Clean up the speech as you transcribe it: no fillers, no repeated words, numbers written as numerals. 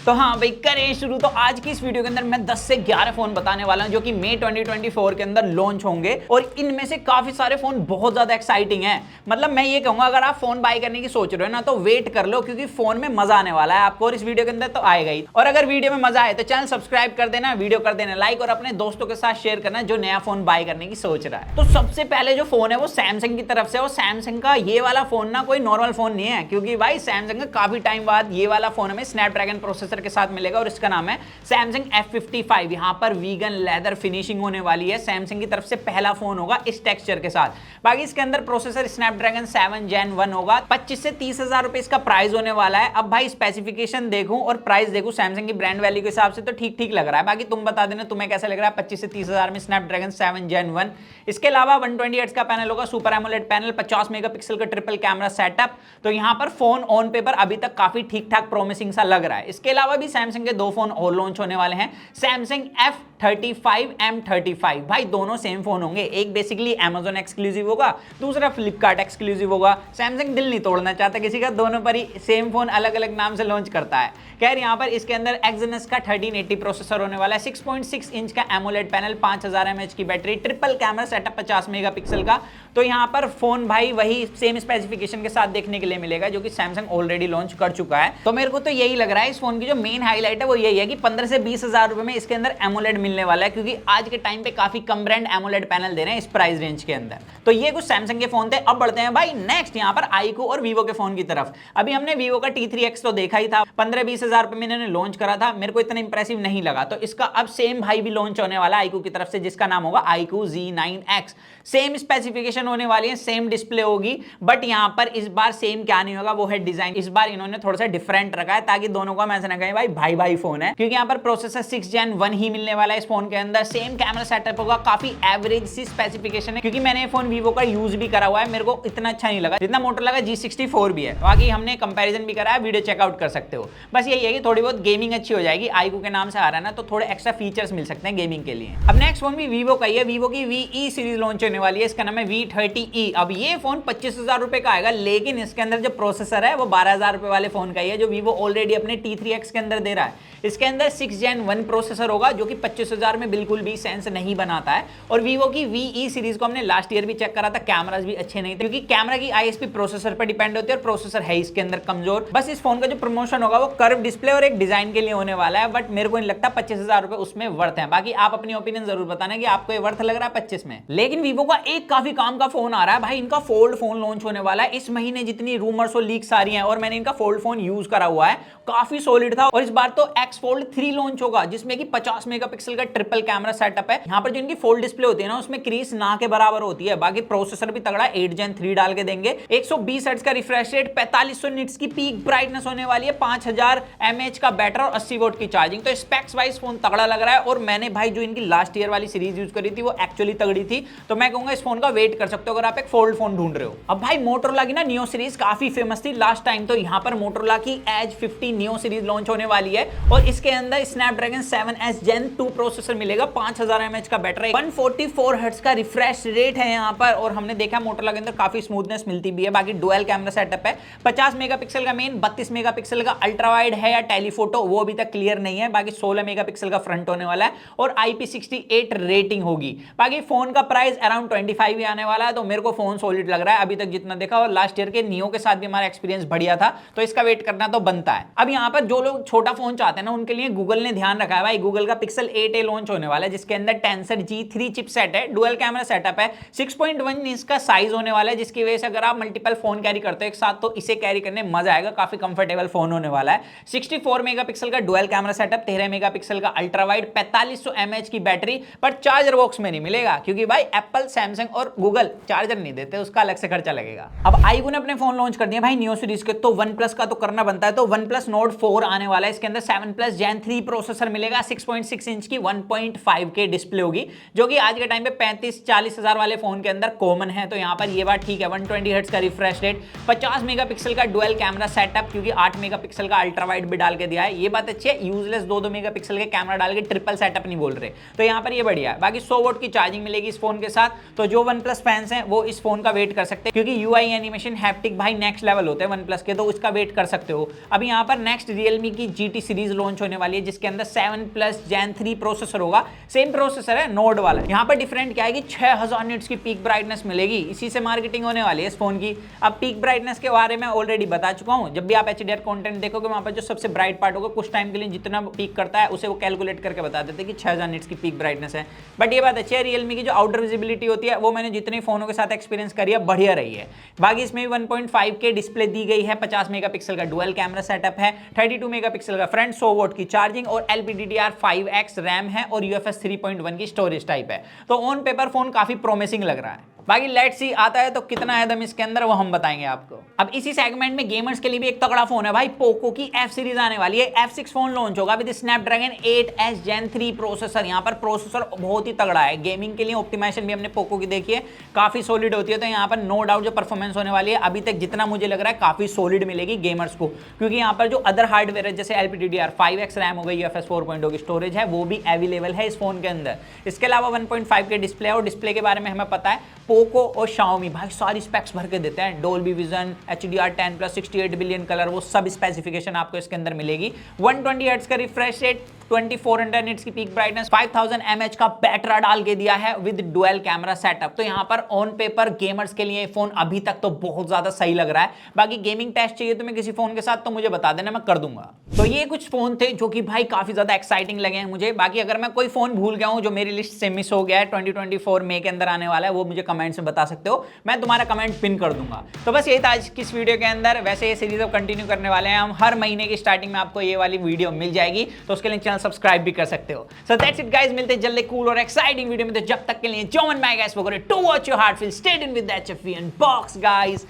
तो हाँ भाई करें शुरू। तो आज की इस वीडियो के अंदर मैं 10 से 11 फोन बताने वाला हूं जो कि मई 2024 के अंदर लॉन्च होंगे और इनमें से काफी सारे फोन बहुत ज्यादा एक्साइटिंग हैं। मतलब मैं ये कहूंगा अगर आप फोन बाय करने की सोच रहे हो ना तो वेट कर लो, क्योंकि फोन में मजा आने वाला है आपको और इस वीडियो के अंदर तो आएगा ही। और अगर वीडियो में मजा आए तो चैनल सब्सक्राइब कर देना, वीडियो कर देना लाइक और अपने दोस्तों के साथ शेयर करना जो नया फोन बाय करने की सोच रहा है। तो सबसे पहले जो फोन है वो सैमसंग की तरफ से, और सैमसंग का ये वाला फोन ना कोई नॉर्मल फोन नहीं है, क्योंकि भाई सैमसंग का काफी टाइम बाद ये वाला फोन हमें स्नैपड्रैगन प्रोसेसर के साथ मिलेगा और इसका नाम है सैमसंग F55। यहां पर वीगन लेदर फिनिशिंग होने वाली है। सैमसंग की तरफ से पहला फोन होगा इस टेक्सचर के साथ। बाकी इसके अंदर प्रोसेसर स्नैपड्रैगन 7 Gen 1 होगा। 25 से 30 हजार रुपए इसका प्राइस होने वाला है। अब भाई स्पेसिफिकेशन देखूं और प्राइस देखूं सैमसंग की ब्रांड वैल्यू के हिसाब से तो ठीक ठीक लग रहा है। बाकी तुम बता देना तुम्हें कैसा लग रहा है 25 से 30 हजार में स्नैपड्रैगन 7 Gen 1। इसके अलावा 120 हर्ट्ज का पैनल होगा, सुपर एमोलेड पैनल, 50 मेगापिक्सल का ट्रिपल कैमरा सेटअप। तो यहां पर फोन ऑन पेपर अभी तक काफी ठीक ठाक प्रोमिसिंग सा लग रहा है। इसके अलावा भी सैमसंग के दो फोन और लॉन्च होने वाले हैं, सैमसंग F35 M35। भाई दोनों सेम फोन होंगे, एक बेसिकली Amazon एक्सक्लूसिव होगा, दूसरा फ्लिपकार्ट एक्सक्लूसिव होगा। सैमसंग दिल नहीं तोड़ना चाहता किसी का, दोनों पर ही सेम फोन अलग अलग नाम से लॉन्च करता है। खैर यहां पर इसके अंदर Exynos का 1380 प्रोसेसर होने वाला है, 6.6 इंच का एमोलेड पैनल, 5000 mAh की battery, triple camera setup 50 megapixel का। तो यहां पर फोन भाई वही सेम स्पेसिफिकेशन के साथ देखने के लिए मिलेगा जो कि सैमसंग ऑलरेडी लॉन्च कर चुका है। तो मेरे को तो यही लग रहा है इस फोन की जो मेन हाईलाइट है वो यही है कि 15 से 20 हजार रुपए में इसके अंदर एमोलेड मिलने वाला है, क्योंकि आज के टाइम पे काफी कम ब्रांड एमोलेड पैनल दे रहे हैं इस प्राइस रेंज के अंदर। तो ये कुछ सैमसंग के फोन थे। अब बढ़ते हैं भाई नेक्स्ट यहां पर iQOO और वीवो के फोन की तरफ। अभी हमने वीवो का T3X तो देखा ही था, 15-20 हजार रुपए में इन्होंने लॉन्च करा था, मेरे को इतना इंप्रेसिव नहीं लगा। तो इसका अब सेम भाई भी लॉन्च होने वाला है iQOO की तरफ से, जिसका नाम होगा iQOO Z9X। सेम स्पेसिफिकेशन होने वाली है, सेम डिस्प्ले होगी, बट यहां पर इस बार सेम क्या नहीं होगा वो है डिजाइन। इस बार इन्होंने थोड़ा सा डिफरेंट रखा है ताकि दोनों को हम ऐसा ना कहें भाई भाई भाई फोन है, क्योंकि यहां पर प्रोसेसर 6 Gen 1 ही मिलने वाला है इस फोन के अंदर। सेम कैमरा सेटअप होगा, काफी एवरेज सी स्पेसिफिकेशन है, क्योंकि मैंने ये फोन वीवो का यूज भी करा हुआ है, मेरे को इतना अच्छा नहीं लगा जितना मोटोरोला G64 भी है। बाकी हमने कंपैरिजन भी करा है, वीडियो चेकआउट कर सकते हो। बस यही है कि थोड़ी बहुत गेमिंग अच्छी हो जाएगी, iQOO के नाम से आ रहा है ना, तो थोड़े एक्स्ट्रा फीचर्स मिल सकते हैं गेमिंग के लिए। अब नेक्स्ट फोन भी वीवो का ही है, वीवो की VE सीरीज लॉन्च होने वाली है, इसका नाम है V30E। अब ये फोन 25 हजार रुपए का आएगा, लेकिन इसके अंदर जो प्रोसेसर है वो 12 हजार रुपए वाले फोन का ही है, जो वीवो ऑलरेडी अपने T3X के अंदर दे रहा है। इसके अंदर 6 Gen 1 प्रोसेसर होगा जो कि 25 हजार में बिल्कुल भी सेंस नहीं बनाता है। और वीवो की VE सीरीज को हमने लास्ट ईयर भी चेक करा था, कैमरास भी अच्छे नहीं थे, क्योंकि कैमरा की ISP प्रोसेसर पर डिपेंड होती है और प्रोसेसर है इसके अंदर कमजोर। बस इस फोन का जो प्रमोशन होगा वो कर्व डिस्प्ले और एक डिजाइन के लिए होने वाला है, बट मेरे को नहीं लगता 25 हजार रुपए उसमें वर्थ है। बाकी आप अपनी ओपिनियन जरूर बताना कि आपको ये वर्थ लग रहा है 25 में। लेकिन वीवो का एक काफी काम का फोन आ रहा है भाई, इनका फोल्ड फोन लॉन्च होने वाला है इस महीने। जितनी रूमर्स और लीक्स आ रही हैं, और मैंने इनका फोल्ड फोन यूज करा हुआ है, काफी सॉलिड था। और इस बार तो X Fold 3 लॉन्च होगा, जिसमें कि 50 मेगापिक्सल का ट्रिपल कैमरा सेटअप है। यहां पर जो इनकी फोल्ड डिस्प्ले होती है ना, उसमें क्रीज ना के बराबर होती है। बाकी प्रोसेसर भी तगड़ा 8 Gen 3 डाल के देंगे, 120 हर्ट्ज का रिफ्रेश रेट, 4500 निट्स की पीक ब्राइटनेस होने वाली है, 5000 mAh का बैटरी और 80 वोल्ट की चार्जिंग। तो स्पेक्स वाइज फोन तगड़ा लग रहा है। और मैंने भाई जो इनकी लास्ट ईयर वाली सीरीज यूज करी थी वो एक्चुअली तगड़ी थी, तो मैं कहूंगा इस फोन का वेट कर सकते हो अगर आप एक फोल्ड फोन ढूंढ रहे हो। अब भाई मोटोरोला की ना नियो सीरीज काफी फेमस थी लास्ट टाइम, तो यहां पर मोटोरोला की एज 50 नियो सीरीज लॉन्च होने वाली है, और इसके अंदर स्नैपड्रैगन 7S Gen 2 प्रोसेसर मिलेगा, 5000 mAh का बैटरी, 144 हर्ट्ज का रिफ्रेश रेट है यहां पर। और हमने देखा मोटोरोला के अंदर काफी स्मूथनेस मिलती भी है। बाकी डुअल कैमरा सेटअप है, 50 मेगापिक्सल का मेन, 32 मेगापिक्सल का अल्ट्रा वाइड है या टेलीफोटो वो अभी तक क्लियर नहीं है। बाकी 16 मेगापिक्सल का फ्रंट होने वाला है और IP68 रेटिंग होगी। बाकी फोन का प्राइस अराउंड 25 ही आने वाला है, तो मेरे को फोन सॉलिड लग रहा है अभी तक जितना देखा। और लास्ट ईयर के नियो के साथ भी हमारा एक्सपीरियंस बढ़िया था, तो इसका वेट करना तो बनता है। अब यहाँ पर जो लोग छोटा फोन चाहते हैं ना, उनके लिए गूगल ने ध्यान रखा है भाई। गूगल का Pixel 8a लॉन्च होने वाला है, जिसके अंदर Tensor G3 चिपसेट है, डुअल कैमरा सेटअप है, 6.1 इंच का साइज होने वाला है, जिसकी वजह से अगर आप मल्टीपल फोन कैरी करते हो एक साथ तो इसे कैरी करने में मजा आएगा, काफी कंफर्टेबल फोन होने वाला है। 64 मेगापिक्सल का डुअल कैमरा सेटअप, 13 मेगापिक्सल का अल्ट्रा वाइड, 4500 mAh की बैटरी, पर चार्जर बॉक्स में नहीं मिलेगा, क्योंकि भाई एप्पल, सैमसंग और गूगल चार्जर नहीं देते, उसका अलग से खर्चा लगेगा। अब iQOO ने अपने फोन लॉन्च कर दिया भाई नियो सीरीज के, तो OnePlus का तो करना बनता है। तो OnePlus Nord 4 आने वाला है, इसके अंदर 7 Plus Gen 3 प्रोसेसर मिलेगा, 6.6 इंच की 1.5K डिस्प्ले होगी, जो कि आज के टाइम पे 35-40 हजार वाले फोन के अंदर कॉमन है। तो यहाँ पर ये बात ठीक है, 120 हर्ट्ज का रिफ्रेश रेट, 50 मेगापिक्सल का डुअल कैमरा सेटअप, क्योंकि 8 मेगापिक्सल का अल्ट्रा वाइड भी डाल के दिया है, ये बात अच्छी है। यूजलेस 2-2 मेगापिक्सल के कैमरा डाल के ट्रिपल सेटअप नहीं बोल रहे, तो यहाँ पर ये बढ़िया है। बाकी 100 वोट की चार्जिंग मिलेगी इस फोन के साथ, तो जो OnePlus फैंस हैं वो इस फोन का वेट कर सकते हैं, क्योंकि UI एनिमेशन हैप्टिक भाई नेक्स्ट लेवल होते हैं OnePlus के, तो उसका वेट कर सकते हो। अब यहाँ पर नेक्स्ट Realme की GT सीरीज लॉन्च होने वाली है, जिसके अंदर 7+ Gen 3 प्रोसेसर होगा, सेम प्रोसेसर है नोड वाला। यहाँ पर डिफरेंट क्या है कि 6000 निट्स की पीक ब्राइटनेस मिलेगी, इसी से मार्केटिंग होने वाली है इस फोन की। अब पीक ब्राइटनेस के बारे में ऑलरेडी बता चुका हूँ, जब भी आप HDR कंटेंट देखोगे वहां पर जो सबसे ब्राइट पार्ट होगा कुछ टाइम के लिए जितना पीक करता है उसे वो कैलकुलेट करके बता देते हैं कि 6000 निट्स की पीक ब्राइटनेस है। बट ये बात अच्छी है, Realme की जो आउटर विजिबिलिटी होती है वो मैंने जितने फोनों के साथ एक्सपीरियंस करी है बढ़िया रही है। बाकी इसमें 1.5K डिस्प्ले दी गई है, 50 मेगापिक्सल का डुअल कैमरा सेटअप है, 32 मेगापिक्सल का फ्रंट, 100 वोट की चार्जिंग और LPDDR5X रैम है और UFS 3.1 की स्टोरेज टाइप है। तो ऑन पेपर फोन काफी प्रोमिसिंग लग रहा है। बाकी लेट्स सी आता है तो कितना है दम इसके अंदर वो हम बताएंगे आपको। अब इसी सेगमेंट में गेमर्स के लिए भी एक तगड़ा फोन है भाई, पोको की F सीरीज आने वाली है। F6 फोन लॉन्च होगा with Snapdragon 8S Gen 3 processor. यहाँ पर प्रोसेसर बहुत ही तगड़ा है, गेमिंग के लिए ऑप्टिमाइजेशन भी हमने पोको की देखी है, काफी सॉलिड होती है। तो यहाँ पर नो डाउट जो परफॉर्मेंस होने वाली है अभी तक जितना मुझे लग रहा है काफी सॉलिड मिलेगी गेमर्स को, क्योंकि यहाँ पर जो अदर हार्डवेयर है जैसे LPDDR5X रैम हो गई, UFS 4.0 की स्टोरेज है, वो भी अवेलेबल है इस फोन के अंदर। इसके अलावा 1.5K डिस्प्ले और डिस्प्ले के बारे में हमें पता है पोको और Xiaomi भाई सारी स्पेक्स भर के देते हैं, Dolby vision, HDR10+, 68 billion colour, वो सब स्पेसिफिकेशन आपको इसके अंदर मिलेगी। 120 हर्ट्ज का रिफ्रेश रेट, 2400 निट्स की पीक ब्राइटनेस, 5000 mAh का बैटरा डाल के दिया है विद डुअल कैमरा सेटअप। तो यहाँ पर ऑन पेपर गेमर्स के लिए फोन अभी तक तो बहुत ज्यादा सही लग रहा है। बाकी गेमिंग टेस्ट चाहिए तुम्हें किसी फोन के साथ तो मुझे बता देना, मैं कर दूंगा। तो ये कुछ फोन थे जो कि भाई काफी ज्यादा एक्साइटिंग लगे हैं मुझे। बाकी अगर मैं कोई फोन भूल गया हूं जो मेरी लिस्ट से मिस हो गया है 2024 मई के अंदर आने वाला है, वो मुझे कमेंट्स में बता सकते हो, मैं तुम्हारा कमेंट पिन कर दूंगा। तो बस यही था आज की इस वीडियो के अंदर। वैसे ये सीरीज अब कंटिन्यू करने वाले हैं हम, हर महीने की स्टार्टिंग में आपको ये वाली वीडियो मिल जाएगी, तो उसके लिए चैनल सब्सक्राइब भी कर सकते हो। सो दैट्स इट गाइस, मिलते हैं जल्दी कूल और एक्साइटिंग वीडियो में। तो जब तक के लिए जो मन में गाइस वो करे to watch your heart feel, stay in with HFV and box guys.